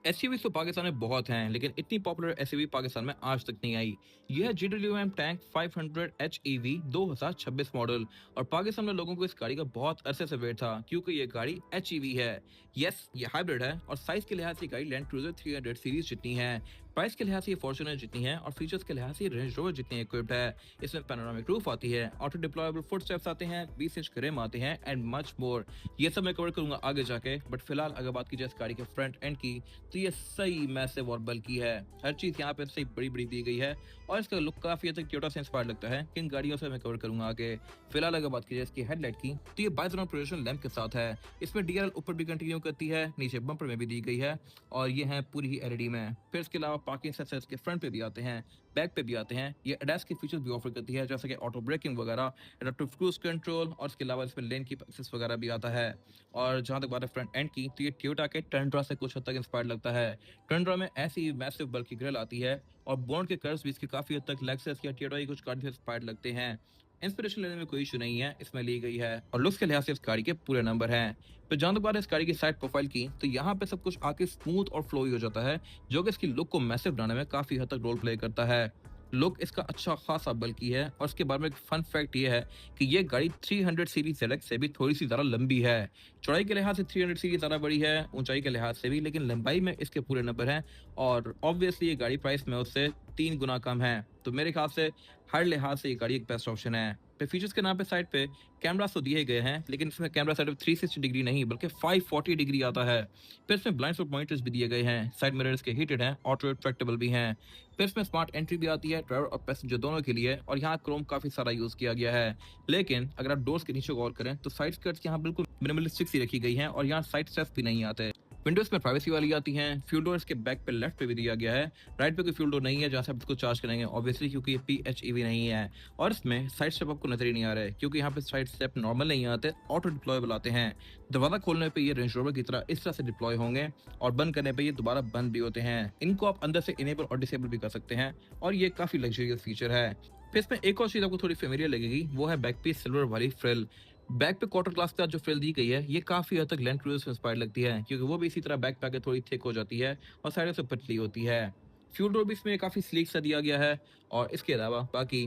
SUVs तो पाकिस्तान में बहुत हैं, लेकिन इतनी पॉपुलर एसयूवी पाकिस्तान में आज तक नहीं आई। यह है जीडब्ल्यूएम टैंक 500 एचईवी 2026 मॉडल और पाकिस्तान में लोगों को इस गाड़ी का बहुत अरसे से वेट था क्योंकि ये गाड़ी एचईवी है। यस, ये हाइब्रिड है और साइज के लिहाज से गाड़ी लैंड क्रूजर 300 सीरीज जितनी है। प्राइस के लिहाज से ये फॉर्च्यूनर जितनी है और फीचर्स के लिहाज से रेंज रोवर जितनी इक्विप्ड है। इसमें पैनोरामिक रूफ आती है, ऑटो डिप्लॉयबल फुट स्टेप्स आते हैं, 20 इंच के रिम आते हैं एंड मच मोर। ये सब मैं कवर करूंगा आगे जाके, बट फिलहाल अगर बात की जाए इस गाड़ी के फ्रंट एंड की, तो ये सही मैसिव और बल्कि है। हर चीज यहाँ पे सही बड़ी बड़ी दी गई है और इसका लुक काफी हद तक टोयोटा से इंस्पायर लगता है। किन गाड़ियों से मैं कवर करूंगा आगे। फिलहाल अगर बात की जाए इसकी हेडलाइट की, तो ये बाइजोनल प्रोजेक्शन लैंप के साथ है। इसमें डीआरएल ऊपर भी कंटिन्यू करती है, नीचे बम्पर में भी दी गई है और ये है पूरी ही एलईडी में। फिर इसके अलावा पार्किंग सेंसर्स के फ्रंट पे भी आते हैं, बैक पे भी आते हैं। ये एडैस के फीचर्स भी ऑफर करती है जैसे कि ऑटो ब्रेकिंग वगैरह, एडाप्टिव क्रूज कंट्रोल और इसके अलावा इसमें लेन की एक्सेस वगैरह भी आता है। और जहां तक बात है फ्रंट एंड की, तो ये टोयोटा के टंड्रा से कुछ हद तक इंस्पायर लगता है। टंड्रा में ऐसी मैसिव बल्कि ग्रिल आती है और बॉन्ड के कर्व्स भी इसके काफी हद तक लेक्सस या टोयोटा की कुछ गाड़ी से इंस्पायर्ड लगते हैं। इंस्पिरेशन लेने में कोई इशू नहीं है, इसमें ली गई है और लुक्स के लिहाज से इस गाड़ी के पूरे नंबर हैं। तो जहां तक बात है इस गाड़ी की साइड प्रोफाइल की, तो यहाँ पे सब कुछ आके स्मूथ और फ्लोई हो जाता है, जो कि इसकी लुक को मैसिव बनाने में काफी हद तक रोल प्ले करता है। लुक इसका अच्छा खासा बल्कि है और इसके बारे में एक फन फैक्ट ये है कि ये गाड़ी 300 सीरीज ZX से भी थोड़ी सी ज्यादा लंबी है। चौड़ाई के लिहाज से 300 सीरीज ज्यादा बड़ी है, ऊंचाई के लिहाज से भी, लेकिन लंबाई में इसके पूरे नंबर हैं और ऑब्वियसली ये गाड़ी प्राइस में उससे 3 गुना कम है। तो मेरे ख्याल से हर लिहाज से ये गाड़ी एक बेस्ट ऑप्शन है। पे फीचर्स के नाम पे साइड पे कैमरास तो दिए गए हैं, लेकिन इसमें कैमरा साइड पे 360 डिग्री नहीं बल्कि 540 डिग्री आता है। फिर इसमें ब्लाइंड स्पॉट मॉनिटर्स भी दिए गए हैं, साइड मिरर्स के हीटेड हैं, ऑटो रिट्रैक्टेबल भी हैं। फिर इसमें स्मार्ट एंट्री भी आती है ड्राइवर और पैसेंजर दोनों के लिए और यहाँ क्रोम काफी सारा यूज किया गया है। लेकिन अगर आप डोर्स के नीचे गौर करें तो साइड स्कर्ट्स यहाँ बिल्कुल मिनिमलिस्टिक सी रखी गई हैं और यहाँ साइड स्टेप्स भी नहीं आते। विंडोज में प्राइवेसी वाली आती हैं। फ्यूल डोर इसके बैक पे लेफ्ट पे भी दिया गया है, राइट पे कोई फ्यूल डोर नहीं है जहां से आप इसको चार्ज करेंगे ऑब्वियसली, क्योंकि ये PHEV नहीं है। और इसमें साइड स्टेप आपको नजर ही नहीं आ रहा है क्योंकि यहाँ पे साइड स्टेप नॉर्मल नहीं आते, ऑटो डिप्लॉयबल आते हैं। दरवाजा खोलने पे ये रेंज रोवर की तरह इस तरह से डिप्लॉय होंगे और बंद करने पे ये दोबारा बंद भी होते हैं। इनको आप अंदर से इनेबल और डिसेबल भी कर सकते हैं और ये काफी लग्जरियस फीचर है। फिर इसमें एक और चीज आपको थोड़ी फेमिलियर लगेगी, वो है बैक पे सिल्वर वाली फ्रिल। बैक पे क्वार्टर ग्लास का जो फ्रिल दी गई है ये काफी हद तक लैंड क्रूजर से इंस्पायर लगती है क्योंकि वो भी इसी तरह बैक पे आके थोड़ी थिक हो जाती है और साइडों से पतली होती है। फ्यूल डोर भी इसमें काफी स्लीक सा दिया गया है और इसके अलावा बाकी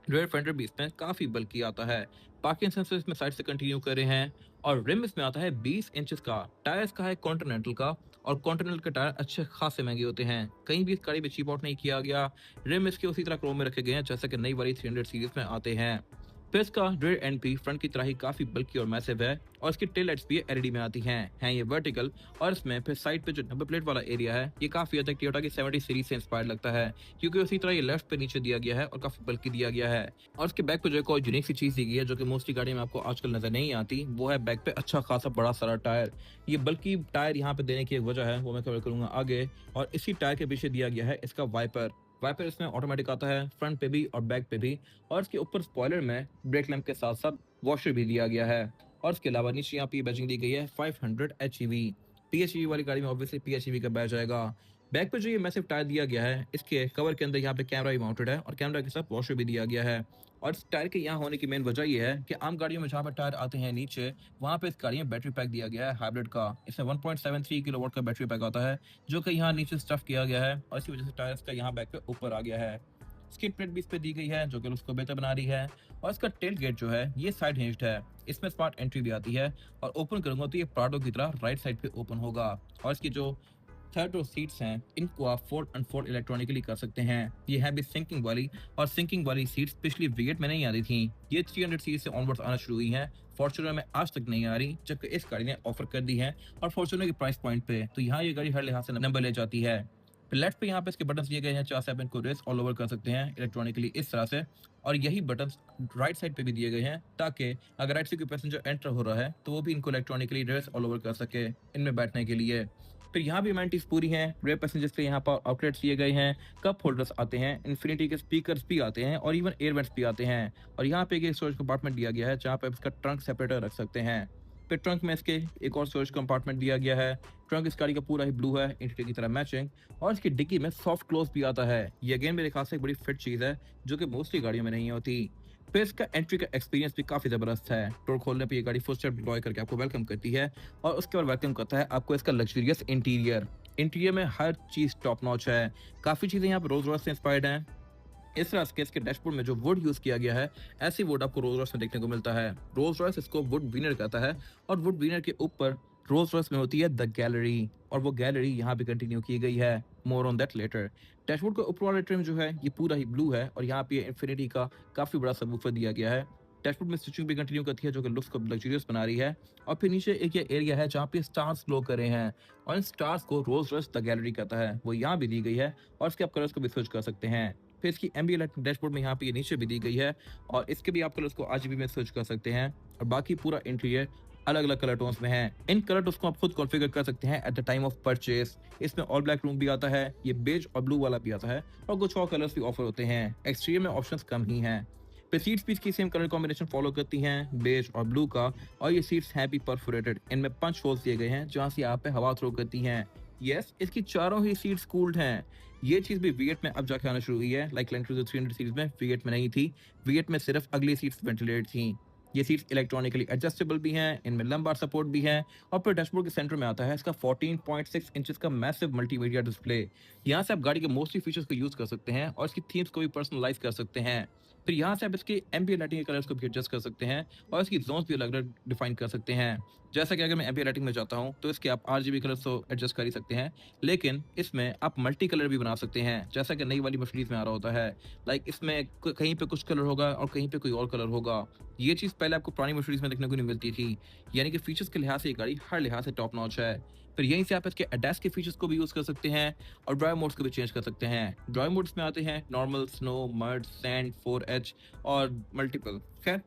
रेयर फेंडर भी इसमें काफी बल्कि आता है। पार्किंग सेंसर इसमें साइड से कंटिन्यू कर रहे हैं और रिम इसमें आता है 20 इंचेस का। टायर्स का है कॉन्टिनेंटल का और कॉन्टिनेंटल के टायर अच्छे खासे महंगे होते हैं, कहीं भी इस गाड़ी में चीप आउट नहीं किया गया। रिम इसके उसी तरह क्रोम में रखे गए हैं जैसे कि नई वाली 300 सीरीज में आते हैं। फिर इसका रेयर एंड भी फ्रंट की तरह ही काफी बल्कि और मैसिव है और इसकी टेल लाइट्स भी एलईडी में आती हैं ये वर्टिकल। और इसमें फिर साइड पे जो नंबर प्लेट वाला एरिया है ये काफी हद तक टोयोटा की 70 सीरीज से इंस्पायर लगता है क्योंकि उसी तरह ये लेफ्ट पे नीचे दिया गया है और काफी बल्कि दिया गया है। और इसके बैक पे जो एक और यूनिक सी चीज दी गई है जो कि मोस्टली गाड़ी में आपको आजकल नजर नहीं आती, वो है बैक पे अच्छा खासा बड़ा सारा टायर। ये बल्कि टायर यहाँ पे देने की एक वजह है, वो मैं कवर करूंगा आगे। और इसी टायर के पीछे दिया गया है इसका वाइपर। वाइपर इसमें ऑटोमेटिक आता है फ्रंट पे भी और बैक पे भी और इसके ऊपर स्पॉइलर में ब्रेक लैंप के साथ साथ वॉशर भी दिया गया है। और इसके अलावा नीचे यहाँ पे बैजिंग दी गई है 500 एचईवी। PHEV वाली गाड़ी में ऑब्वियसली PHEV का बैज आएगा। बैक पे जो ये मैसिव टायर दिया गया है इसके कवर के अंदर यहाँ पे कैमरा भी माउंटेड है और कैमरा के साथ वॉशर भी दिया गया है। और इस टायर के यहाँ होने की मेन वजह ये है कि आम गाड़ियों में जहाँ पे टायर आते हैं नीचे, वहाँ पे इस गाड़ी में बैटरी पैक दिया गया है हाइब्रिड का। इसमें 1.73 किलोवाट का बैटरी पैक आता है जो कि यहाँ नीचे स्टफ किया गया है और इसी वजह से टायर का यहाँ बैक पे ऊपर आ गया है। स्किड प्लेट भी इस पे दी गई है जो कि उसको बेहतर बना रही है। और इसका टेल गेट जो है ये साइड हिंज्ड है, इसमें स्मार्ट एंट्री भी आती है और ओपन करूंगा तो ये प्राडो की तरह राइट साइड पे ओपन होगा। और इसकी जो थर्ड रो सीट्स हैं इनको आप फोल्ड अनफोल्ड इलेक्ट्रॉनिकली कर सकते हैं। ये है भी सिंकिंग वाली और सिंकिंग वाली सीट्स पिछली V8 में नहीं आ रही थी, ये 300 सीरीज से ऑनवर्ड्स आना शुरू हुई हैं। फॉर्च्यूनर में आज तक नहीं आ रही जबकि इस गाड़ी ने ऑफर कर दी है और फॉर्च्यूनर के प्राइस पॉइंट पे तो यहाँ ये गाड़ी हर लिहाज से नंबर ले जाती है। लेफ्ट पे यहाँ पे इसके बटन दिए गए हैं, 4 से आप इनको रेस ऑल ओवर कर सकते हैं इलेक्ट्रॉनिकली इस तरह से। और यही बटन राइट साइड पे भी दिए गए हैं ताकि अगर राइट से कोई पैसेंजर एंटर हो रहा है तो वो भी इनको इलेक्ट्रॉनिकली रेस ऑल ओवर कर सके इनमें बैठने के लिए। फिर यहाँ भी अमेनिटीज पूरी हैं, रेयर पैसेंजर्स के यहाँ पर आउटलेट्स दिए गए हैं, कप होल्डर्स आते हैं, इन्फिनिटी के स्पीकर्स भी आते हैं और इवन एयरवेंट्स भी आते हैं। और यहाँ पे एक स्टोरेज कंपार्टमेंट दिया गया है जहाँ पे इसका ट्रंक सेपरेटर रख सकते हैं। फिर ट्रंक में इसके एक और स्टोरेज कंपार्टमेंट दिया गया है। ट्रंक इस गाड़ी का पूरा ही ब्लू है, इंटीरियर की तरह मैचिंग। और इसकी डिक्की में सॉफ्ट क्लोज भी आता है, ये अगेन मेरे ख्याल से एक बड़ी फिट चीज है जो कि मोस्टली गाड़ियों में नहीं होती। फिर इसका एंट्री का एक्सपीरियंस भी काफी जबरदस्त है। डोर खोलने पे ये गाड़ी फुट स्टेप डिप्लॉय करके आपको वेलकम करती है और उसके बाद वेलकम करता है आपको इसका लग्जरियस इंटीरियर। इंटीरियर में हर चीज टॉप नॉच है। काफी चीजें यहाँ पे रोल्स रॉयस से इंस्पायर्ड हैं। इस तरह के इसके डैशबोर्ड में जो वुड यूज किया गया है, ऐसी वुड आपको रोल्स रॉयस में देखने को मिलता है। रोल्स रॉयस इसको वुड वीनर कहता है और वुड वीनर के ऊपर रोल्स रॉयस में होती है द गैलरी, और वो गैलरी यहाँ पे कंटिन्यू की गई है। More on that later. Dashboard का ऊपर वाला ट्रिम जो है ये पूरा ही ब्लू है और यहाँ पे इन्फिनिटी का काफी बड़ा सबवूफर दिया गया है। डैशबोर्ड में स्टिचिंग भी कंटिन्यू करती है जो कि लुक्स को लग्जरियस बना रही है। और फिर नीचे एक ये एरिया है जहाँ पे स्टार्स ग्लो करे हैं और इन स्टार्स को रोल्स रॉयस द गैलरी कहता है, वो यहाँ भी दी गई है और इसके आप कलर्स को भी स्विच कर सकते हैं। फिर इसकी एम्बिएंट लाइटिंग डैशबोर्ड में यहाँ पे ये नीचे भी दी गई है और इसके भी आप कलर्स को आरजीबी में स्विच कर सकते हैं। और बाकी पूरा इंटीरियर अलग अलग कलर टोन्स में है। इन कलर टोन्स को आप खुद कॉन्फ़िगर कर सकते हैं at the time of purchase. इसमें ऑल ब्लैक रूम भी आता है, ये बेज और ब्लू वाला भी आता है और कुछ और कलर्स भी ऑफर होते हैं। एक्सटीरियर में ऑप्शंस कम ही हैं। फिर सीट्स भी इसकी सेम कलर कॉम्बिनेशन फॉलो करती हैं, बेज और ब्लू का। और ये सीट्स हैं भी परफोरेटेड, इनमें 5 होल्स दिए गए हैं जहाँ से आप पे हवा थ्रो करती हैं। यस, इसकी चारों ही सीट्स कूल्ड हैं। ये चीज भी V8 में अब जाके आना शुरू हुई है, लाइक लैंड क्रूजर 300 सीरीज में V8 में नहीं थी। V8 में सिर्फ अगली सीट्स वेंटिलेटेड थी। ये सीट्स इलेक्ट्रॉनिकली एडजस्टेबल भी हैं, इनमें लंबार सपोर्ट भी है। और फिर डैशबोर्ड के सेंटर में आता है इसका 14.6 इंचेस का मैसिव मल्टीमीडिया डिस्प्ले। यहाँ से आप गाड़ी के मोस्टली फीचर्स को यूज कर सकते हैं और इसकी थीम्स को भी पर्सनलाइज कर सकते हैं। फिर यहाँ से आप इसके एम्बिएंट लाइटिंग के कलर्स को भी एडजस्ट कर सकते हैं और इसकी जोन्स भी अलग अलग डिफाइन कर सकते हैं। जैसा कि अगर मैं एम्बिएंट लाइटिंग में जाता हूँ तो इसके आप आरजीबी कलर्स तो एडजस्ट कर ही सकते हैं, लेकिन इसमें आप मल्टी कलर भी बना सकते हैं जैसा कि नई वाली मर्सिडीज में आ रहा होता है। लाइक इसमें कहीं पे कुछ कलर होगा और कहीं पे कोई और कलर होगा। ये चीज़ पहले आपको पुरानी मर्सिडीज में देखने को नहीं मिलती थी। यानी कि फीचर्स के लिहाज से ये गाड़ी हर लिहाज से टॉप नॉच है। फिर यहीं से आप इसके एडैस के फीचर्स को भी यूज कर सकते हैं और ड्राइव मोड्स को भी चेंज कर सकते हैं। ड्राइव मोड्स में आते हैं normal, snow, mud, sand, 4H और मल्टीपल। खैर,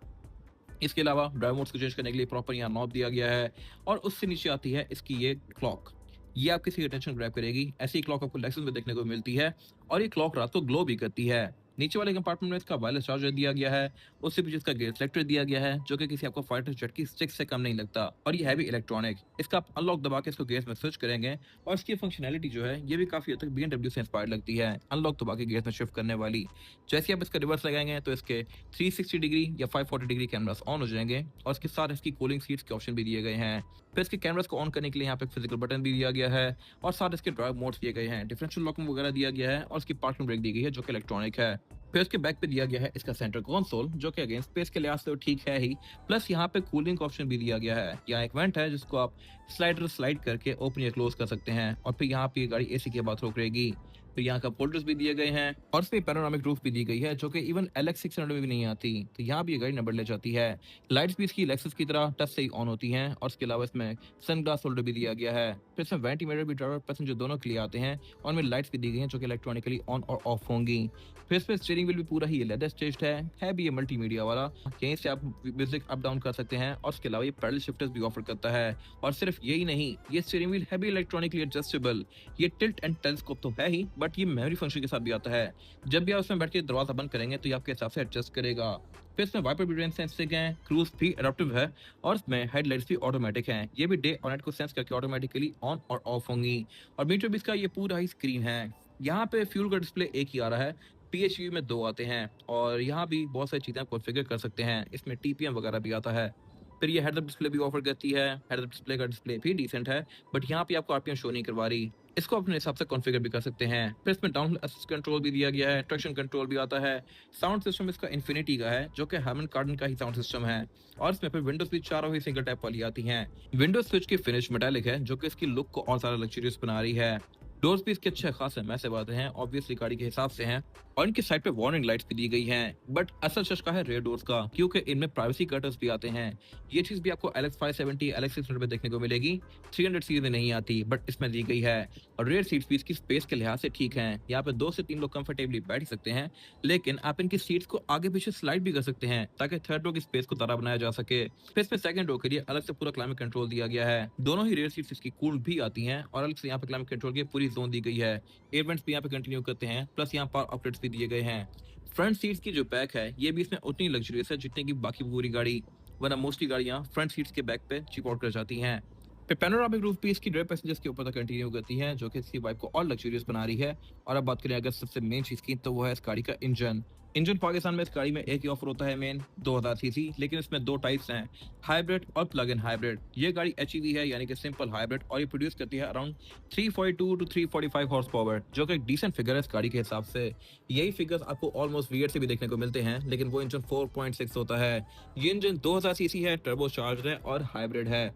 इसके अलावा ड्राइव मोड्स को चेंज करने के लिए प्रॉपर यहाँ नॉब दिया गया है। और उससे नीचे आती है इसकी ये क्लॉक। ये आपकी सी अटेंशन ग्रैब करेगी। ऐसी क्लॉक आपको लेक्सस में देखने को मिलती है और ये क्लॉक रात को ग्लो भी करती है। नीचे वाले कंपार्टमेंट में इसका वायरलेस चार्जर दिया गया है, उससे पीछे इसका गेयर सेलेक्टर दिया गया है जो कि किसी आपको फाइटर जेट की स्टिक से कम नहीं लगता और ये है भी इलेक्ट्रॉनिक। इसका आप अनलॉक दबा के इसको गेयर्स में स्विच करेंगे और इसकी फंक्शनैलिटी जो है ये भी काफी हद तक BMW से इंस्पायर्ड लगती है, अनलॉक दबा के गेयर्स में शिफ्ट करने वाली। जैसे आप इसका रिवर्स लगाएंगे तो इसके 360 डिग्री या 540 डिग्री कैमरास ऑन हो जाएंगे और इसके साथ इसकी कूलिंग सीट्स के ऑप्शन भी दिए गए हैं। फिर इसके कैमरास को ऑन करने के लिए यहाँ पे फिजिकल बटन भी दिया गया है और साथ इसके ड्राइव मोड्स दिए गए हैं, डिफरेंशियल लॉकिंग वगैरह दिया गया है और इसकी पार्किंग ब्रेक दी गई है जो कि इलेक्ट्रॉनिक है। फिर इसके बैक पे दिया गया है इसका सेंटर कंसोल जो कि अगेन स्पेस के लिहाज से तो ठीक है ही, प्लस यहाँ पे कूलिंग का ऑप्शन भी दिया गया है। यहाँ एक वेंट है जिसको आप स्लाइड करके ओपन या क्लोज कर सकते हैं और फिर यहाँ पे गाड़ी एसी के बाद रोक रहेगी। फिर यहाँ का होल्डर्स भी दिए गए हैं और इसमें पैनोरामिक रूफ भी दी गई है जो कि इवन LX 600 में भी नहीं आती, तो यहाँ भी ये गाड़ी नंबर ले जाती है। लाइट्स भी इसकी लेक्सस की तरह टच से ही ऑन होती हैं और इसके अलावा इसमें सनग्लास होल्डर भी दिया गया है। फिर इसमें वेंटी मिरर भी ड्राइवर पैसेंजर दोनों के लिए आते हैं और इनमें लाइट्स भी दी गई हैं जो कि इलेक्ट्रॉनिकली ऑन और ऑफ होंगी। फिर इसमें स्टीयरिंग व्हील भी पूरा ही लेदर स्टेज्ड है भी ये मल्टीमीडिया वाला। यहीं से आप म्यूजिक अप डाउन कर सकते हैं और इसके अलावा ये पैडल शिफ्टर्स भी ऑफर करता है। और सिर्फ यही नहीं, ये स्टीयरिंग व्हील है भी इलेक्ट्रॉनिकली एडजस्टेबल। ये टिल्ट एंड टेलीस्कोप तो है ही, बट ये मेमोरी फंक्शन के साथ भी आता है। जब भी आप उसमें बैठ के दरवाजा बंद करेंगे तो ये आपके हिसाब से एडजस्ट करेगा। फिर इसमें वाइपर भी रेन सेंसिंग है, क्रूज भी एडाप्टिव है और इसमें हेडलाइट्स भी ऑटोमेटिक हैं। ये भी डे और नाइट को सेंस करके ऑटोमेटिकली ऑन और ऑफ होंगी। और मीटर भी इसका ये पूरा ही स्क्रीन है। यहाँ पे फ्यूल का डिस्प्ले एक ही आ रहा है, PHEV में 2 आते हैं और यहाँ भी बहुत सारी चीज़ें कॉन्फ़िगर कर सकते हैं। इसमें TPM वगैरह भी आता है। फिर ये हेडअप डिस्प्ले भी ऑफर करती है। हेडअप डिस्प्ले का डिस्प्ले भी डिसेंट है, बट यहाँ पे आपको RPM शो नहीं करवा रही। इसको अपने हिसाब से कॉन्फ़िगर भी कर सकते हैं। फिर इसमें डाउन असिस्ट कंट्रोल भी दिया गया है, ट्रैक्शन कंट्रोल भी आता है। साउंड सिस्टम इसका इन्फिनिटी का है जो कि हार्मन कार्डन का ही साउंड सिस्टम है और इसमें फिर विंडोज भी चारों ही सिंगल टैप वाली आती हैं। विंडोज स्विच की फिनिश मेटालिक है जो कि इसकी लुक को और ज़्यादा लग्जरियस बना रही है। डोर्स भी इसके अच्छे खासे मैसिव आते हैं, ऑब्वियसली गाड़ी के हिसाब से हैं और इनकी साइड पे वार्निंग लाइट्स भी दी गई हैं। बट असल चस्का है रेयर डोर्स का, क्योंकि इनमें प्राइवेसी कर्टन्स भी आते हैं। ये चीज भी आपको LX 570 LX 600 में देखने को मिलेगी। 300 सीरीज में नहीं आती, बट इसमें दी गई है। और रेयर सीट्स भी इसकी स्पेस के लिहाज से ठीक हैं। यहाँ पे 2 से 3 लोग कंफर्टेबली बैठ सकते हैं, लेकिन आप इनकी सीट्स को आगे पीछे स्लाइड भी कर सकते हैं ताकि थर्ड रो की स्पेस को ज्यादा बनाया जा सके। फिर इसमें सेकंड रो के लिए अलग से पूरा क्लाइमेट कंट्रोल दिया गया है। दोनों ही रेयर सीट्स इसकी कूल्ड भी आती हैं और अलग से यहाँ पे क्लाइमेट कंट्रोल की पूरी जोन दी गई है। एयर वेंट्स भी यहाँ पे कंटिन्यू करते हैं, प्लस यहाँ पावर आउटलेट्स भी दिए गए हैं। फ्रंट सीट्स की जो बैक है ये भी इसमें उतनी लग्जरियस है जितनी की बाकी पूरी गाड़ी, वरना मोस्टली गाड़ियाँ फ्रंट सीट्स के बैक पे चिप आउट कर जाती हैं। फिर पैनोरामिक रूफ भी इसकी ड्राइव पैसेंजर्स के ऊपर तक कंटिन्यू करती है, जो कि इसकी वाइब को और लग्जरियस बना रही है। और अब बात करें अगर सबसे मेन चीज की, तो वो है इस गाड़ी का इंजन। इंजन पाकिस्तान में इस गाड़ी में एक ही ऑफर होता है मेन, 2000 सीसी, लेकिन इसमें दो टाइप्स हैं, हाइब्रिड और प्लग इन हाइब्रिड। ये गाड़ी एचईवी है, यानी कि सिंपल हाइब्रिड, और ये प्रोड्यूस करती है अराउंड 342 टू 345 हॉर्स पावर, जो कि एक डिसेंट फिगर है इस गाड़ी के हिसाब से। यही फिगर्स आपको ऑलमोस्ट वीएट से भी देखने को मिलते हैं, लेकिन वो इंजन 4.6 होता है। ये इंजन 2000 सीसी है, टर्बो चार्ज है और हाइब्रिड है।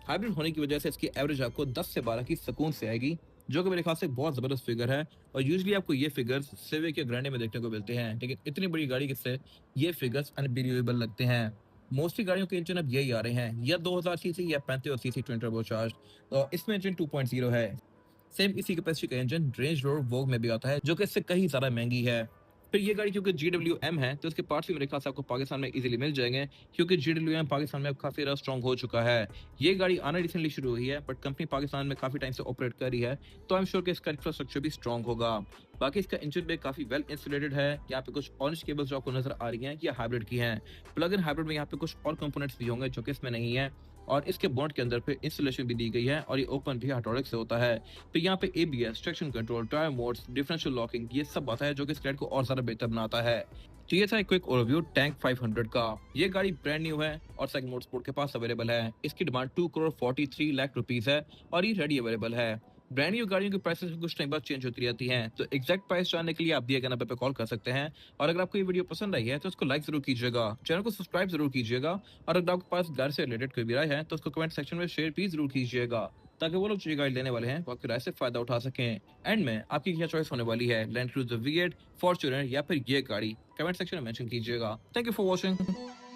हाइब्रिड होने की वजह से इसकी एवरेज आपको 10 से 12 की सुकून से आएगी, जो कि मेरे ख्याल से बहुत जबरदस्त फिगर है। और यूजुअली आपको ये फिगर्स सिविक या ग्रैंडे में देखने को मिलते हैं, लेकिन इतनी बड़ी गाड़ी से ये फिगर्स अनबिलीवेबल लगते हैं। मोस्टली गाड़ियों के इंजन अब यही आ रहे हैं, या 2000 सीसी या 35 सीसी ट्विन टर्बो चार्ज। तो इसमें इंजन 2.0 है। सेम इसी कैपेसिटी का इंजन रेंज रोवर वोग में भी आता है, जो कि इससे कहीं ज्यादा महंगी है। फिर ये गाड़ी क्योंकि GWM है, तो इसके पार्ट्स भी मेरे ख्याल से आपको पाकिस्तान में इजीली मिल जाएंगे, क्योंकि GWM पाकिस्तान में अब काफी ज्यादा स्ट्रॉन्ग हो चुका है। ये गाड़ी आना रिसेंटली शुरू हुई है, बट कंपनी पाकिस्तान में काफी टाइम से ऑपरेट कर रही है, तो आई एम श्योर कि इसका इंफ्रास्ट्रक्चर भी स्ट्रॉन्ग होगा। बाकी इसका इंजन भी काफी वेल इंसुलेटेड है। यहाँ पे कुछ ऑरेंज केबल्स जो आपको नजर आ रही हैं, ये हाइब्रिड की हैं। प्लग इन हाइब्रिड में यहाँ पे कुछ और कंपोनेंट्स भी होंगे जो कि इसमें नहीं है। और इसके बोनट के अंदर पे इंस्टॉलेशन भी दी गई है, और ये ओपन भी हाइड्रोलिक से होता है। तो यहाँ पे ABS, traction control, tyre modes, differential locking, ये सब आता है, जो कि इस गाड़ी को और ज्यादा बेहतर बनाता है। तो ये था एक क्विक ओवरव्यू टैंक 500 का। ये गाड़ी ब्रांड न्यू है और सेकंड मोड स्पोर्ट के पास अवेलेबल है। इसकी डिमांड 2 करोड़ 43 लाख रुपीस है, और ये रेडी अवेलेबल है। ब्रांड न्यू गाड़ियों की प्राइसेस कुछ टाइम बाद चेंज होती रहती हैं, तो एग्जैक्ट प्राइस जानने के लिए आप दिए गए नंबर पे कॉल कर सकते हैं। और अगर आपको ये वीडियो पसंद आई है, तो इसको लाइक जरूर कीजिएगा, चैनल को सब्सक्राइब जरूर कीजिएगा, और अगर आपके पास गाड़ी से रिलेटेड कोई भी राय है, तो उसको कमेंट सेक्शन में शेयर भी जरूर कीजिएगा, ताकि वो लोग जो गाड़ी लेने वाले हैं वो आपकी राय से फायदा उठा सकें। एंड में आपकी क्या चॉइस होने वाली है, लैंड क्रूजर V8, फॉर्च्यूनर या फिर ये गाड़ी, कमेंट सेक्शन में मेंशन कीजिएगा। Thank you for watching.